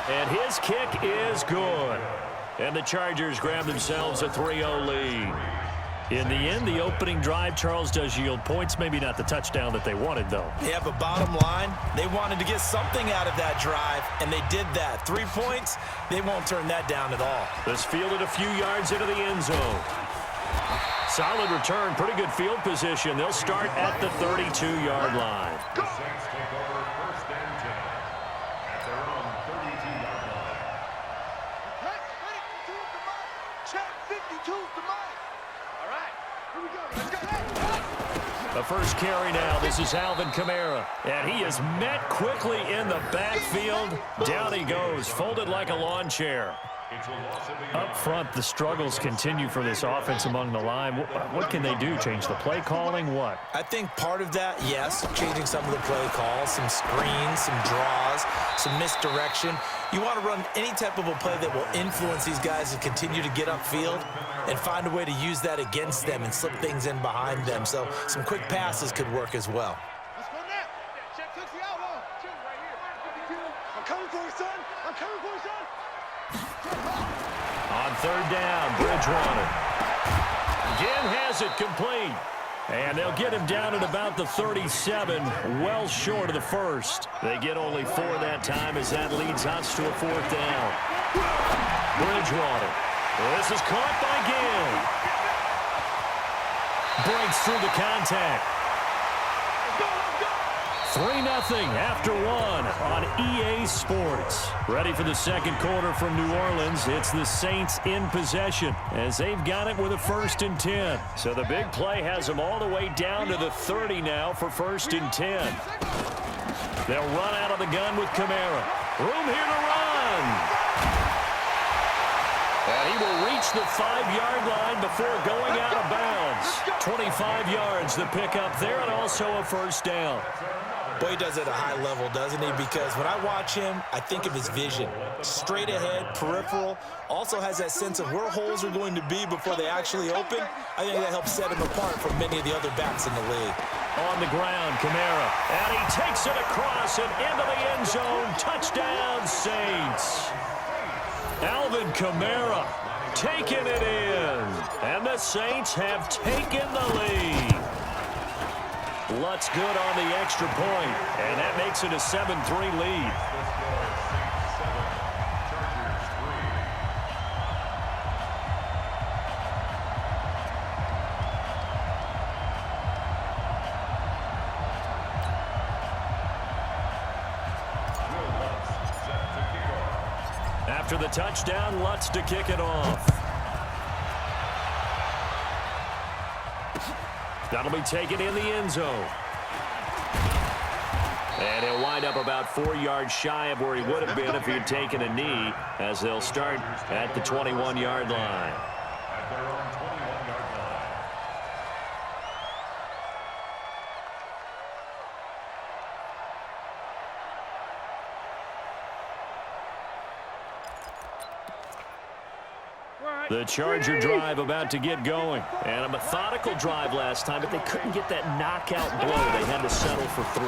And his kick is good. And the Chargers grab themselves a 3-0 lead. In the end, the opening drive, Charles, does yield points. Maybe not the touchdown that they wanted, though. Yeah, but bottom line, they wanted to get something out of that drive, and they did that. 3 points, they won't turn that down at all. This fielded a few yards into the end zone. Solid return, pretty good field position. They'll start at the 32-yard line. The first carry now. This is Alvin Kamara. And he is met quickly in the backfield. Down he goes, folded like a lawn chair. Up front, the struggles continue for this offense among the line. What can they do? Change the play calling? What? I think part of that, yes, changing some of the play calls, some screens, some draws, some misdirection. You want to run any type of a play that will influence these guys to continue to get upfield and find a way to use that against them and slip things in behind them. So some quick passes could work as well. Let's go now. Check the elbow. Right here. I'm coming for you, son. I'm coming for you, son. On third down, Bridgewater. Again has it complete. And they'll get him down at about the 37, well short of the first. They get only 4 that time as that leads us to a 4th down. Bridgewater. This is caught by Gill. Breaks through the contact. 3-0 after 1 on EA Sports. Ready for the second quarter from New Orleans. It's the Saints in possession as they've got it with a 1st and 10. So the big play has them all the way down to the 30 now for 1st and 10. They'll run out of the gun with Kamara. Room here to run. And he will reach the 5-yard line before going out of bounds. 25 yards the pickup there, and also a 1st down. Boy, he does it at a high level, doesn't he? Because when I watch him, I think of his vision. Straight ahead, peripheral. Also has that sense of where holes are going to be before they actually open. I think that helps set him apart from many of the other backs in the league. On the ground, Kamara. And he takes it across and into the end zone. Touchdown, Saints. Alvin Kamara taking it in. And the Saints have taken the lead. Lutz good on the extra point, and that makes it a 7-3 lead. After the touchdown, Lutz to kick it off. That'll be taken in the end zone. And he'll wind up about 4 yards shy of where he would have been if he had taken a knee, as they'll start at the 21-yard line. The Charger drive about to get going. And a methodical drive last time, but they couldn't get that knockout blow. They had to settle for 3.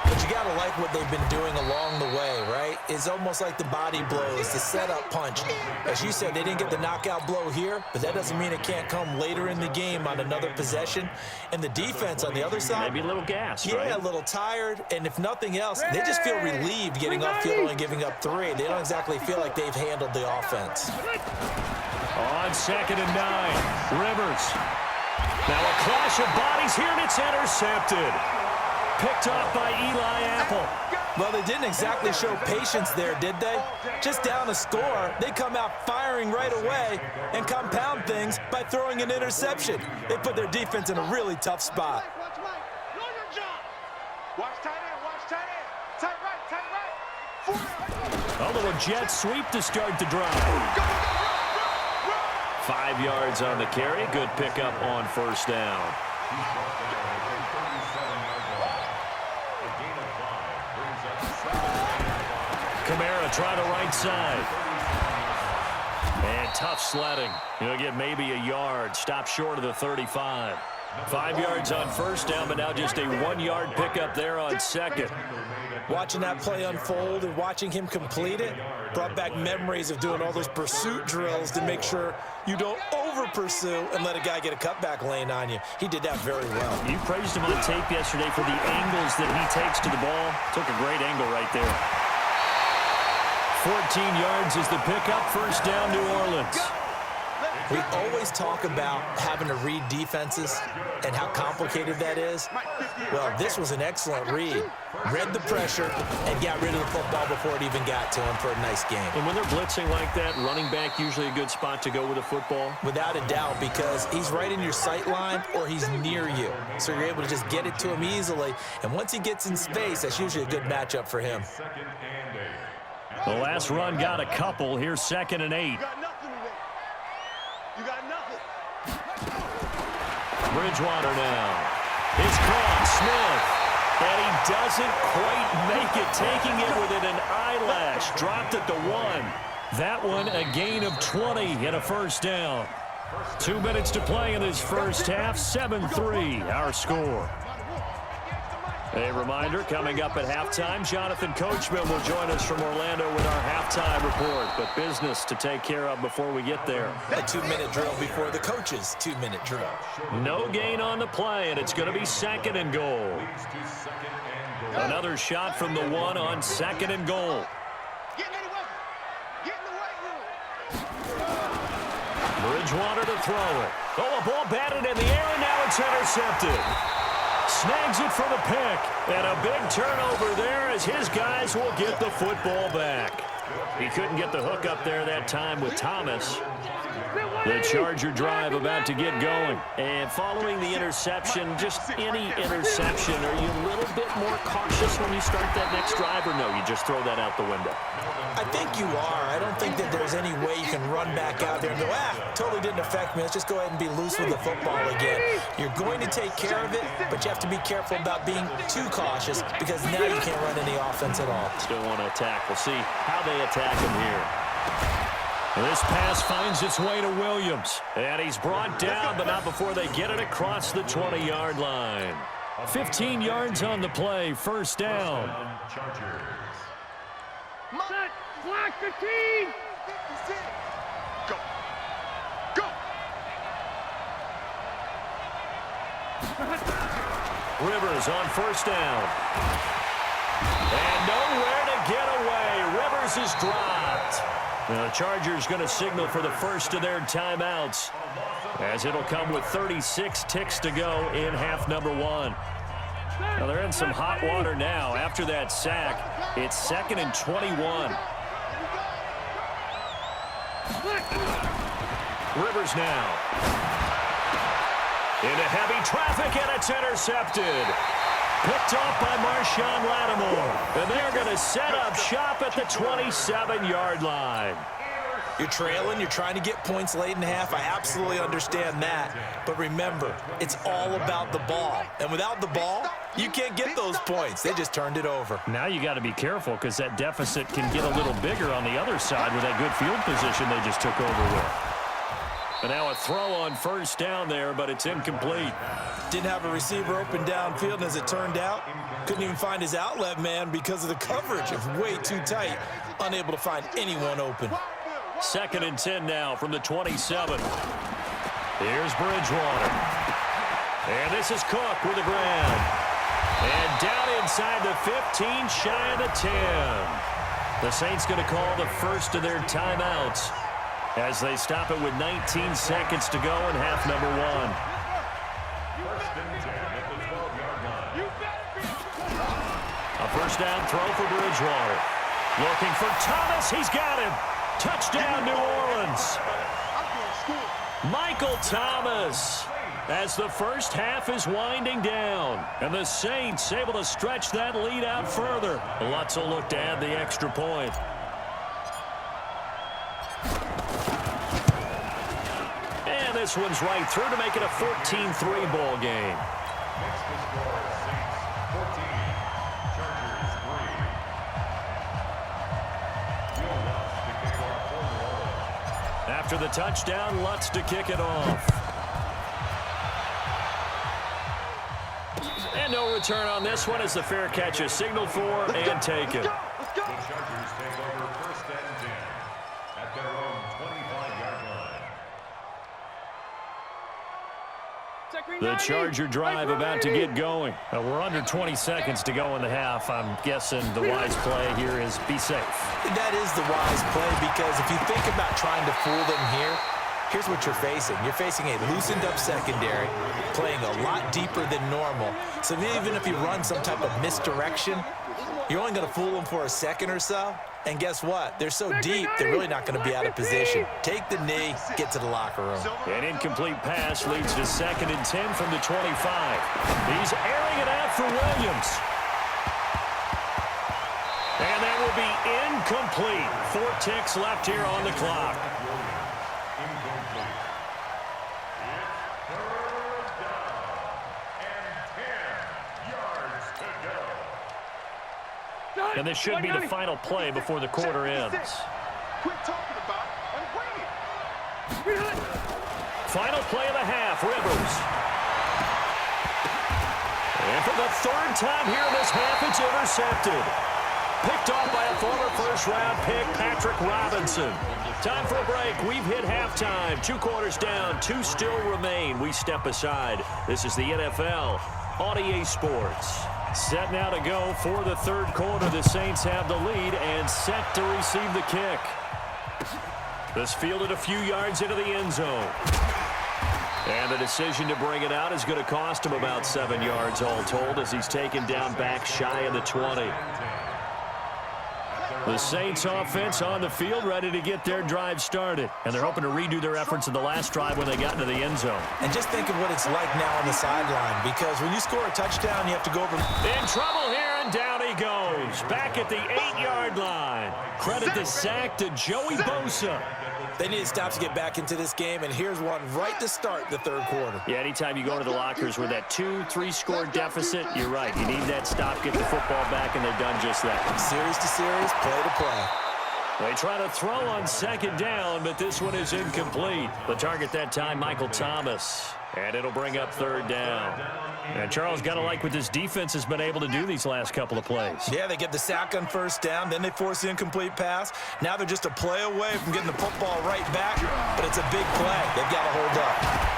But you got to like what they've been doing along the way, right? It's almost like the body blows, the setup punch. As you said, they didn't get the knockout blow here, but that doesn't mean it can't come later in the game on another possession. And the defense on the other side, maybe a little gassed, yeah, right? a little tired. And if nothing else, they just feel relieved getting upfield only giving up 3. They don't exactly feel like they've handled the offense. On 2nd and 9, Rivers. Now a clash of bodies here, and it's intercepted. Picked off by Eli Apple. Well, they didn't exactly show patience there, did they? Just down a score, they come out firing right away and compound things by throwing an interception. They put their defense in a really tough spot. Watch Mike. Know your job. Watch tight end. Watch tight end. Tight right. Tight right. A little jet sweep to start the drive. 5 yards on the carry. Good pickup on 1st down. Kamara try to right side. And tough sledding. He'll get maybe a yard. Stop short of the 35. 5 yards on first down, but now just a 1-yard pickup there on second. Watching that play unfold and watching him complete it brought back memories of doing all those pursuit drills to make sure you don't over-pursue and let a guy get a cutback lane on you. He did that very well. You praised him on tape yesterday for the angles that he takes to the ball. Took a great angle right there. 14 yards is the pickup. First down, New Orleans. We always talk about having to read defenses and how complicated that is. Well, this was an excellent read. Read the pressure and got rid of the football before it even got to him for a nice game. And when they're blitzing like that, running back usually a good spot to go with a football? Without a doubt, because he's right in your sight line or he's near you. So you're able to just get it to him easily. And once he gets in space, that's usually a good matchup for him. The last run got a couple. Here's 2nd and 8. You got nothing today. You got nothing. Bridgewater now. It's caught. Smith. And he doesn't quite make it. Taking it within an eyelash. Dropped at the 1. That one a gain of 20 and a first down. 2 minutes to play in this first half. 7-3 our score. A reminder, coming up at halftime, Jonathan Coachman will join us from Orlando with our halftime report. But business to take care of before we get there. A 2-minute drill before the coach's 2-minute drill. No gain on the play, and it's going to be 2nd and goal. Another shot from the 1 on 2nd and goal. Bridgewater to throw it. Oh, a ball batted in the air, and now it's intercepted. Snags it for the pick, and a big turnover there as his guys will get the football back. He couldn't get the hook up there that time with Thomas. The Charger drive about to get going. And following the interception, just any interception, are you a little bit more cautious when you start that next drive, or no, you just throw that out the window? I think you are. I don't think that there's any way you can run back out there and go, totally didn't affect me. Let's just go ahead and be loose with the football again. You're going to take care of it, but you have to be careful about being too cautious because now you can't run any offense at all. Still want to attack. We'll see how they attack him here. This pass finds its way to Williams. And he's brought down, but not before they get it across the 20-yard line. 15 yards on the play. First down. Block the team. Go. Go. Rivers on first down. And nowhere to get away. Rivers is dropped. Now the Chargers going to signal for the first of their timeouts, as it'll come with 36 ticks to go in half number 1. Now they're in some hot water now. After that sack, it's 2nd and 21. Rivers now. Into heavy traffic, and it's intercepted. Picked off by Marshawn Lattimore. And they're going to set up shop at the 27-yard line. You're trailing. You're trying to get points late in half. I absolutely understand that. But remember, it's all about the ball. And without the ball, you can't get those points. They just turned it over. Now you got to be careful because that deficit can get a little bigger on the other side with that good field position they just took over with. And now a throw on first down there, but it's incomplete. Didn't have a receiver open downfield, and as it turned out, couldn't even find his outlet man because of the coverage. It was way too tight, unable to find anyone open. 2nd and 10 now from the 27. Here's Bridgewater. And this is Cook with the grab. And down inside the 15, shy of the 10. The Saints going to call the first of their timeouts as they stop it with 19 seconds to go in half number 1. A first down throw for Bridgewater. Looking for Thomas. He's got him. Touchdown, New Orleans. Michael Thomas, as the first half is winding down. And the Saints able to stretch that lead out further. Lutz will look to add the extra point. And this one's right through to make it a 14-3 ball game. After the touchdown, Lutz to kick it off. return on this one as the fair catch is signaled for and taken. Let's go. The Chargers take over 1st and 10 at their own 25-yard line. The Charger drive about to get going. We're under 20 seconds to go in the half. I'm guessing the wise play here is be safe. That is the wise play, because if you think about trying to fool them here, here's what you're facing. You're facing a loosened-up secondary, playing a lot deeper than normal. So even if you run some type of misdirection, you're only going to fool them for a second or so. And guess what? They're so deep, they're really not going to be out of position. Take the knee, get to the locker room. An incomplete pass leads to 2nd and 10 from the 25. He's airing it out for Williams. And that will be incomplete. 4 ticks left here on the clock. And this should be the final play before the quarter ends. Quit talking about it and wait it. Final play of the half, Rivers. And for the 3rd time here in this half, it's intercepted. Picked off by a former first-round pick, Patrick Robinson. Time for a break. We've hit halftime. 2 quarters down, 2 still remain. We step aside. This is the NFL on EA Sports. Set now to go for the 3rd quarter. The Saints have the lead and set to receive the kick. This fielded a few yards into the end zone. And the decision to bring it out is going to cost him about 7 yards all told, as he's taken down back shy of the 20. The Saints offense on the field, ready to get their drive started. And they're hoping to redo their efforts in the last drive when they got into the end zone. And just think of what it's like now on the sideline, because when you score a touchdown, you have to go over. In trouble here, and down he goes. Back at the 8-yard line. Credit the sack to Joey Bosa. They need to stop to get back into this game, and here's one right to start the 3rd quarter. Yeah, anytime you go to the lockers with that 2-3 score deficit, you're right. You need that stop, get the football back, and they've done just that. Series to series, play to play. They try to throw on 2nd down, but this one is incomplete. The target that time, Michael Thomas. And it'll bring up 3rd down. And Charles, got to like what this defense has been able to do these last couple of plays. Yeah, they get the sack on 1st down, then they force the incomplete pass. Now they're just a play away from getting the football right back, but it's a big play. They've got to hold up.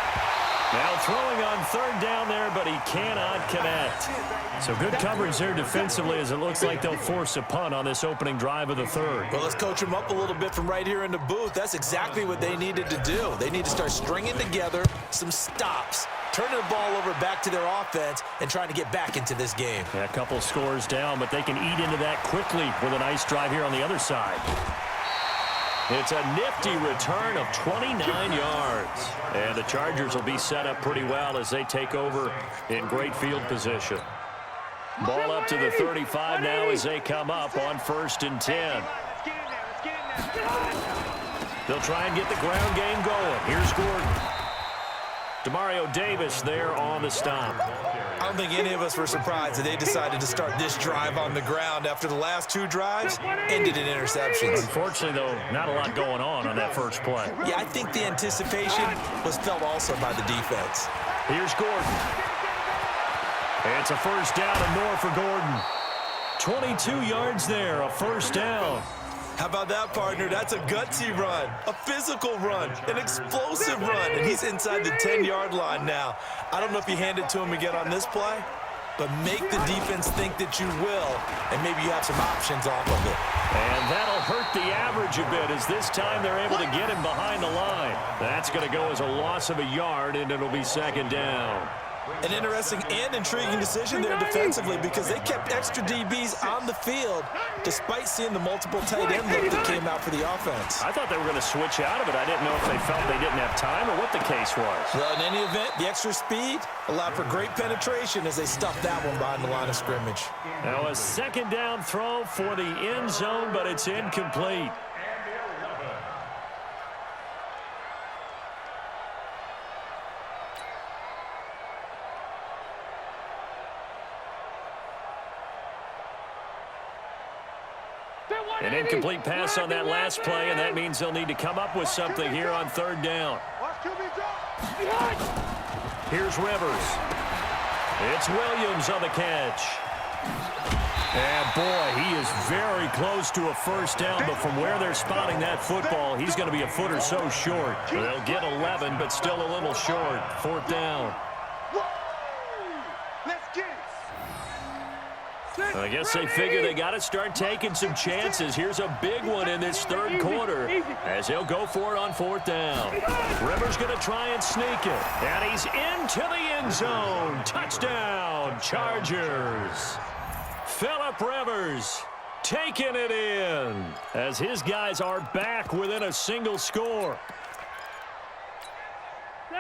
Now throwing on 3rd down there, but he cannot connect. So good coverage there defensively, as it looks like they'll force a punt on this opening drive of the 3rd. Well, let's coach them up a little bit from right here in the booth. That's exactly what they needed to do. They need to start stringing together some stops, turning the ball over back to their offense, and trying to get back into this game. Yeah, a couple scores down, but they can eat into that quickly with a nice drive here on the other side. It's a nifty return of 29 yards. And the Chargers will be set up pretty well as they take over in great field position. Ball up to the 35 now as they come up on 1st and 10. They'll try and get the ground game going. Here's Gordon. Demario Davis there on the stop. I don't think any of us were surprised that they decided to start this drive on the ground after the last 2 drives ended in interceptions. Unfortunately, though, not a lot going on that first play. Yeah, I think the anticipation was felt also by the defense. Here's Gordon. It's a 1st down and more for Gordon. 22 yards there, a 1st down. How about that, partner? That's a gutsy run, a physical run, an explosive run, and he's inside the 10-yard line now. I don't know if you hand it to him again on this play, but make the defense think that you will, and maybe you have some options off of it. And that'll hurt the average a bit, as this time they're able to get him behind the line. That's going to go as a loss of a yard, and it'll be 2nd down. An interesting and intriguing decision there defensively, because they kept extra DBs on the field despite seeing the multiple tight end look that came out for the offense. I thought they were going to switch out of it. I didn't know if they felt they didn't have time or what the case was. Well, in any event, the extra speed allowed for great penetration as they stuffed that one behind the line of scrimmage. Now a 2nd down throw for the end zone, but it's incomplete. An incomplete pass on that last play, and that means they'll need to come up with something here on 3rd down. Here's Rivers. It's Williams on the catch. And, boy, he is very close to a first down, but from where they're spotting that football, he's going to be a foot or so short. They'll get 11, but still a little short. Fourth down. I guess they figure they got to start taking some chances. Here's a big one in this third quarter as they'll go for it on fourth down. Rivers going to try and sneak it. And he's into the end zone. Touchdown, Chargers. Phillip Rivers taking it in as his guys are back within a single score.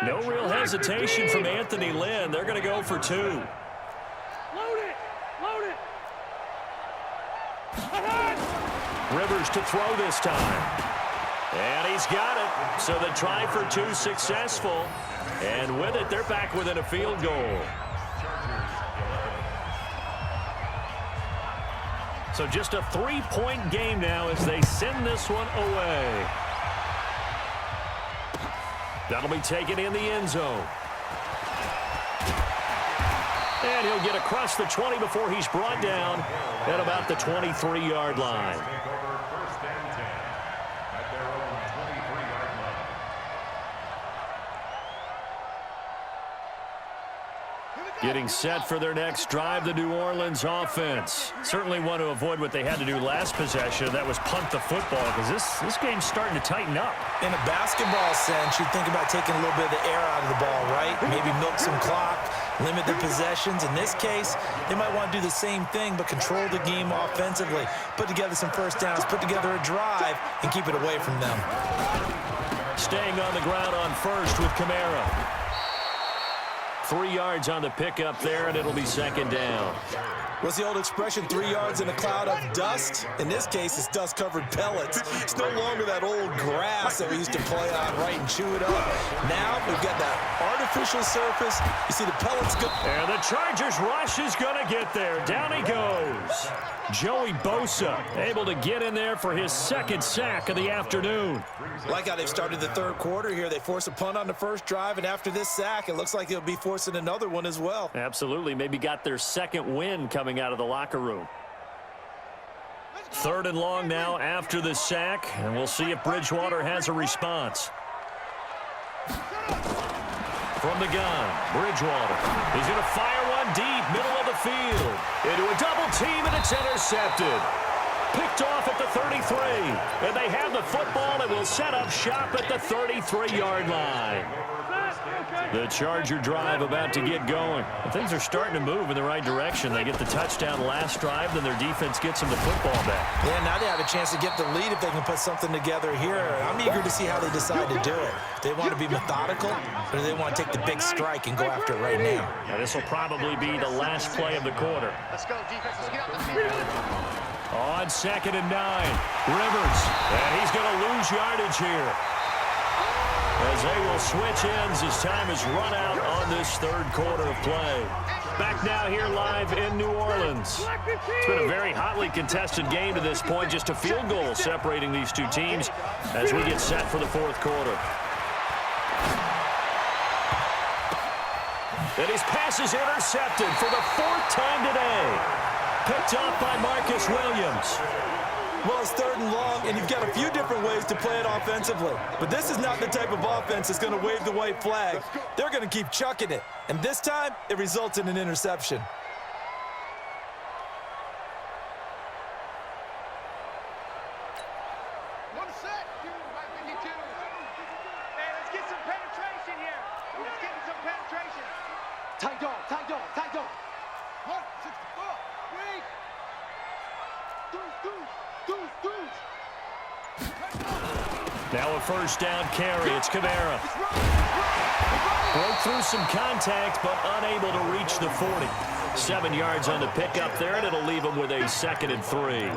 No real hesitation from Anthony Lynn. They're going to go for two. Load it! Load it! Rivers to throw this time. And he's got it. So the try for two successful. And with it, they're back within a field goal. So just a 3-point game now as they send this one away. That'll be taken in the end zone. And he'll get across the 20 before he's brought down at about the 23-yard line. Getting set for their next drive, the New Orleans offense. Certainly want to avoid what they had to do last possession. That was punt the football, because this game's starting to tighten up. In a basketball sense, you think about taking a little bit of the air out of the ball, right? Maybe milk some clock, limit the possessions. In this case, they might want to do the same thing, but control the game offensively. Put together some first downs, put together a drive, and keep it away from them. Staying on the ground on first with Kamara. 3 yards on the pickup there, and it'll be second down. What's the old expression, 3 yards in a cloud of dust? In this case, it's dust-covered pellets. It's no longer that old grass that we used to play on, right, and chew it up. Now we've got that artificial surface. You see the pellets go. And the Chargers rush is going to get there. Down he goes. Joey Bosa able to get in there for his second sack of the afternoon. Like how they've started the third quarter here. They force a punt on the first drive, and after this sack, it looks like they'll be forcing another one as well. Absolutely. Maybe got their second win coming out of the locker room. Third and long now after the sack, and we'll see if Bridgewater has a response. From the gun, Bridgewater. He's going to fire one deep, middle of the field. Into a double team, and it's intercepted. Picked off at the 33. And they have the football and will set up shop at the 33-yard line. The Charger drive about to get going. And things are starting to move in the right direction. They get the touchdown last drive, then their defense gets them the football back. Yeah, now they have a chance to get the lead if they can put something together here. I'm eager to see how they decide to do it. Do they want to be methodical, or do they want to take the big strike and go after it right now? Now this will probably be the last play of the quarter. Let's go, defense. Let's get out the field. On 2nd and 9, Rivers. And he's going to lose yardage here, as they will switch ends as time is run out on this third quarter of play. Back now here live in New Orleans. It's been a very hotly contested game to this point. Just a field goal separating these two teams as we get set for the fourth quarter. And his pass is intercepted for the 4th time today. Picked off by Marcus Williams. Well, it's 3rd and long, and you've got a few different ways to play it offensively. But this is not the type of offense that's going to wave the white flag. They're going to keep chucking it. And this time, it results in an interception. One set. 52. Hey, let's get some penetration here. Let's get some penetration. Tight dog, tight dog, tight dog. 164. Wait. Now a first down carry. It's Kamara. Broke through some contact, but unable to reach the 40. 7 yards on the pickup there, and it'll leave him with a 2nd and 3.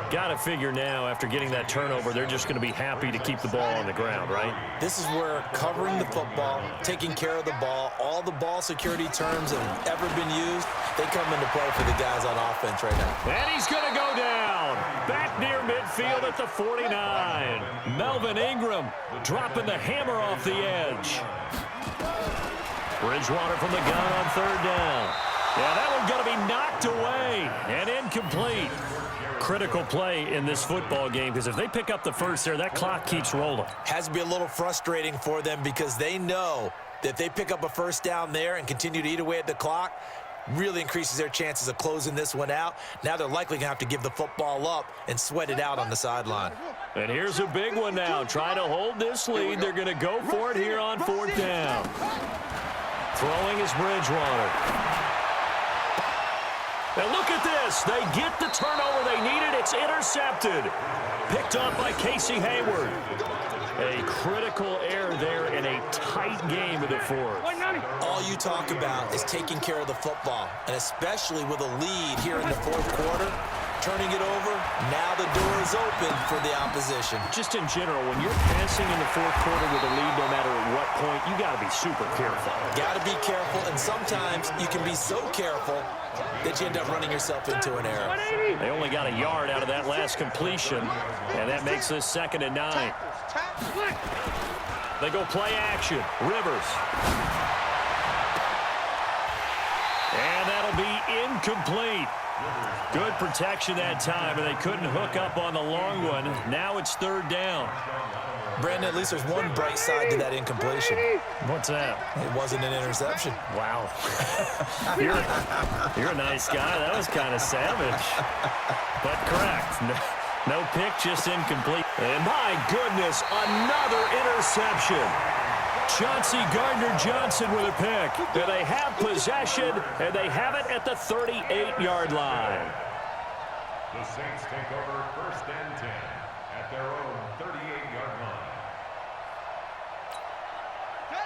Got to figure now, after getting that turnover, they're just going to be happy to keep the ball on the ground, right? This is where covering the football, taking care of the ball, all the ball security terms that have ever been used, they come into play for the guys on offense right now. And he's going to go down. Back near midfield at the 49. Melvin Ingram dropping the hammer off the edge. Bridgewater from the gun on third down. Yeah, that one's going to be knocked away and incomplete. Critical play in this football game because if they pick up the first there, that clock keeps rolling. Has to be a little frustrating for them because they know that if they pick up a first down there and continue to eat away at the clock, really increases their chances of closing this one out. Now they're likely going to have to give the football up and sweat it out on the sideline. And here's a big one now. Trying to hold this lead. They're going to go for it here on fourth down. Throwing is Bridgewater. And look at this. They get the turnover they needed. It's intercepted. Picked up by Casey Hayward. A critical error there in a tight game of the fourth. All you talk about is taking care of the football, and especially with a lead here in the fourth quarter, turning it over, now the door is open for the opposition. Just in general, when you're passing in the fourth quarter with a lead, no matter at what point, you got to be super careful. Got to be careful, and sometimes you can be so careful that you end up running yourself into an error. They only got a yard out of that last completion, and that makes this 2nd and 9. They go play action. Rivers. And that'll be incomplete. Good protection that time, and they couldn't hook up on the long one. Now it's 3rd down. Brandon, at least there's one bright side to that incompletion. What's that? It wasn't an interception. Wow. you're a nice guy. That was kind of savage. But correct. No pick, just incomplete. And my goodness, another interception. Chauncey Gardner-Johnson with a pick. And they have possession, and they have it at the 38-yard line. The Saints take over 1st and 10 at their own 38-yard line.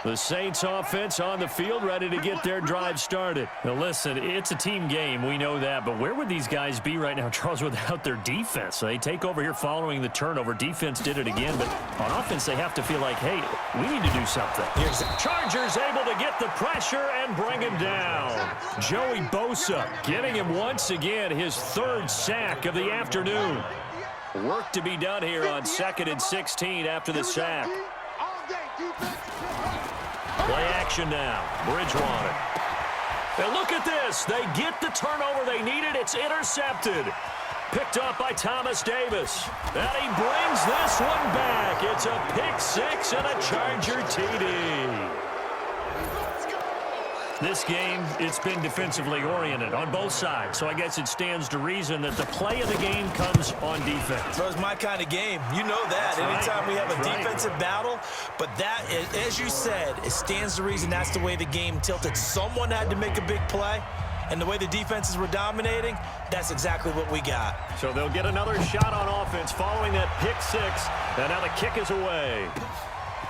The Saints offense on the field, ready to get their drive started. Now listen, it's a team game, we know that, but where would these guys be right now, Charles, without their defense? They take over here following the turnover. Defense did it again, but on offense they have to feel like, hey, we need to do something. Chargers able to get the pressure and bring him down. Joey Bosa getting him once again his 3rd sack of the afternoon. Work to be done here on 2nd and 16 after the sack. Play action now. Bridgewater. And look at this. They get the turnover they needed. It's intercepted. Picked up by Thomas Davis. And he brings this one back. It's a pick 6 and a Charger TD. This game, it's been defensively oriented on both sides, so I guess it stands to reason that the play of the game comes on defense. So it's my kind of game. You know that. Anytime we have a defensive battle, but that, as you said, it stands to reason that's the way the game tilted. Someone had to make a big play, and the way the defenses were dominating, that's exactly what we got. So they'll get another shot on offense following that pick 6, and now the kick is away.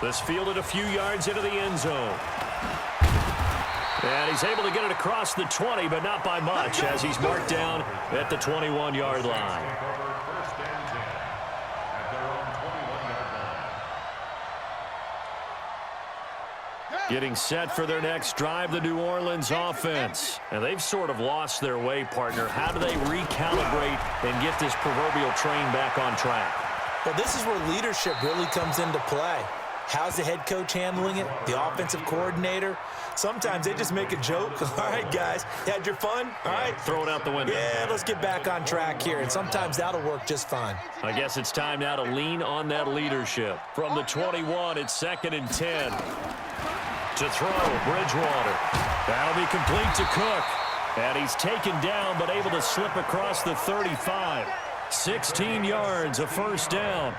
This fielded a few yards into the end zone. And he's able to get it across the 20, but not by much, as he's marked down at the 21-yard line. Getting set for their next drive, the New Orleans offense. And they've sort of lost their way, partner. How do they recalibrate and get this proverbial train back on track? Well, this is where leadership really comes into play. How's the head coach handling it? The offensive coordinator? Sometimes they just make a joke. All right, guys, you had your fun? All right. Throw it out the window. Yeah, let's get back on track here. And sometimes that'll work just fine. I guess it's time now to lean on that leadership. From the 21, it's 2nd and 10. To throw, Bridgewater. That'll be complete to Cook. And he's taken down, but able to slip across the 35. 16 yards, a 1st down.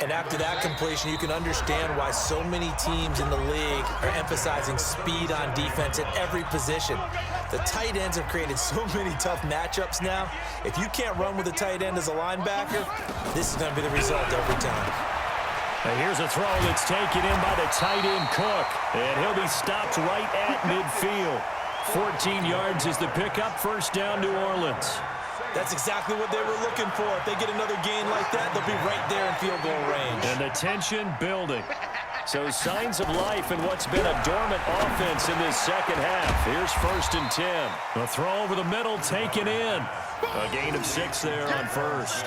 And after that completion, you can understand why so many teams in the league are emphasizing speed on defense at every position. The tight ends have created so many tough matchups now. If you can't run with a tight end as a linebacker, this is going to be the result every time. And here's a throw that's taken in by the tight end Cook. And he'll be stopped right at midfield. 14 yards is the pickup. 1st down, New Orleans. That's exactly what they were looking for. If they get another gain like that, they'll be right there in field goal range. And the tension building. So signs of life in what's been a dormant offense in this second half. Here's 1st and 10. A throw over the middle taken in. A gain of 6 there on first.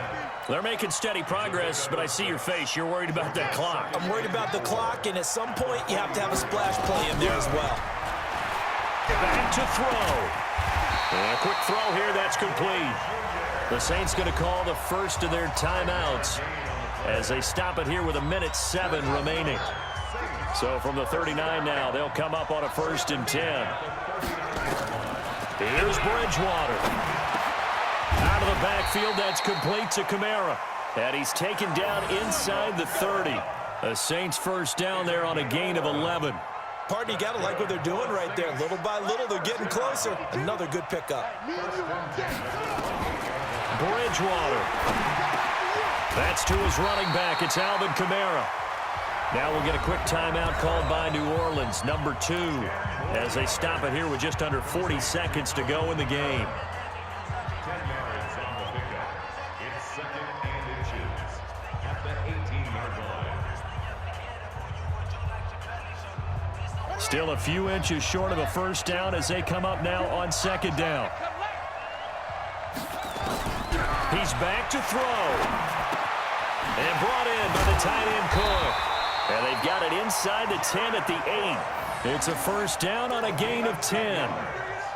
They're making steady progress, but I see your face. You're worried about that clock. I'm worried about the clock, and at some point you have to have a splash play in there as well. Back to throw. And a quick throw here. That's complete. The Saints going to call the first of their timeouts as they stop it here with 1:07 remaining. So from the 39 now, they'll come up on a 1st and 10. Here's Bridgewater. Out of the backfield, that's complete to Kamara. And he's taken down inside the 30. The Saints first down there on a gain of 11. Partner, you got to like what they're doing right there. Little by little, they're getting closer. Another good pickup. Bridgewater. That's to his running back. It's Alvin Kamara. Now we'll get a quick timeout called by New Orleans, number 2, as they stop it here with just under 40 seconds to go in the game. 10 yards on the pickup. It's 2nd and inches at the 18-yard line. Still a few inches short of a first down as they come up now on 2nd down. He's back to throw. And brought in by the tight end Cook. And they've got it inside the 10 at the 8. It's a first down on a gain of 10.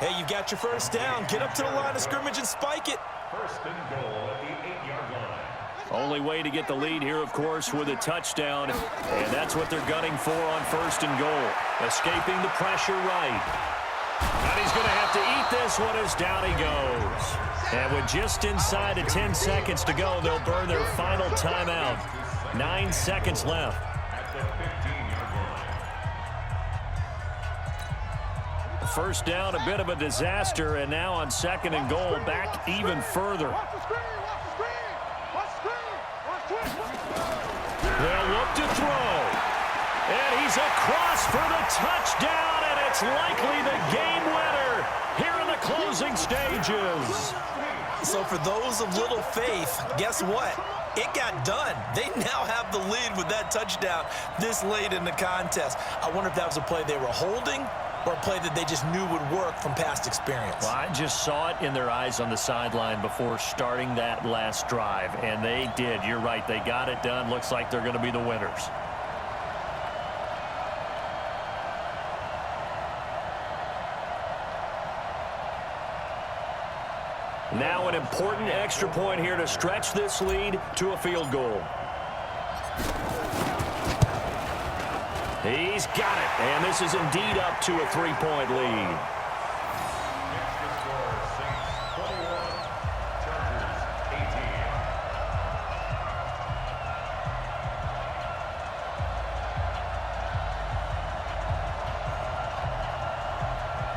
Hey, you got your first down. Get up to the line of scrimmage and spike it. 1st and goal at the 8-yard line. Only way to get the lead here, of course, with a touchdown. And that's what they're gunning for on 1st and goal. Escaping the pressure right. And he's going to have to eat this one as down he goes. And with just inside of 10 seconds to go, they'll burn their final timeout. 9 seconds left. At the 15-yard line. First down, a bit of a disaster, and now on 2nd and goal, back even further. They'll look to throw. And he's across for the touchdown, and it's likely the game winner here in the closing stages. So for those of little faith, guess what? It got done. They now have the lead with that touchdown this late in the contest. I wonder if that was a play they were holding or a play that they just knew would work from past experience. Well, I just saw it in their eyes on the sideline before starting that last drive, and they did. You're right. They got it done. Looks like they're going to be the winners. Now an important extra point here to stretch this lead to a field goal. He's got it, and this is indeed up to a 3-point lead. Extra score, Saints 21, Chargers 18.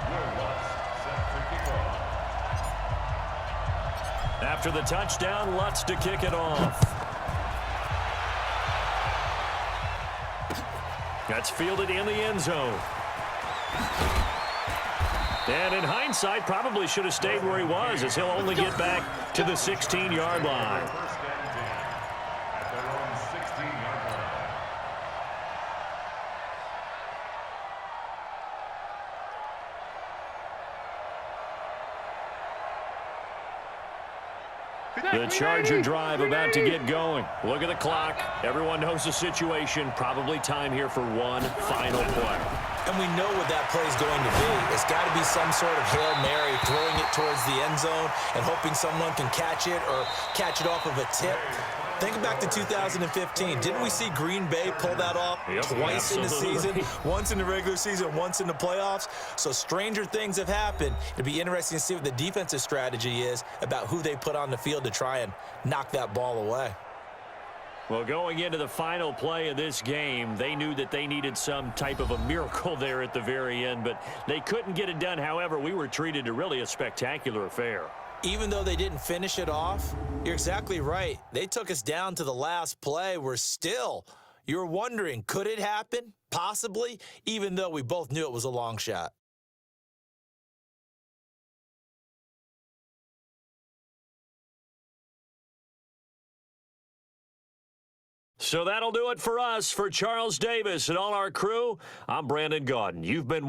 Will Lutz set to kick off. After the touchdown, Lutz to kick it off. That's fielded in the end zone. And in hindsight, probably should have stayed where he was, as he'll only get back to the 16-yard line. 1st and 10 at their own 16-yard line. The Charger drive about to get going. Look at the clock. Everyone knows the situation. Probably time here for one final play. And we know what that play is going to be. It's got to be some sort of Hail Mary, throwing it towards the end zone and hoping someone can catch it or catch it off of a tip. Think back to 2015. Didn't we see Green Bay pull that off twice in the season? Once in the regular season, once in the playoffs. So stranger things have happened. It'd be interesting to see what the defensive strategy is about who they put on the field to try and knock that ball away. Well, going into the final play of this game, they knew that they needed some type of a miracle there at the very end, but they couldn't get it done. However, we were treated to really a spectacular affair. Even though they didn't finish it off, you're exactly right. They took us down to the last play. You're wondering, could it happen? Possibly, even though we both knew it was a long shot. So that'll do it for us. For Charles Davis and all our crew, I'm Brandon Gaudin. You've been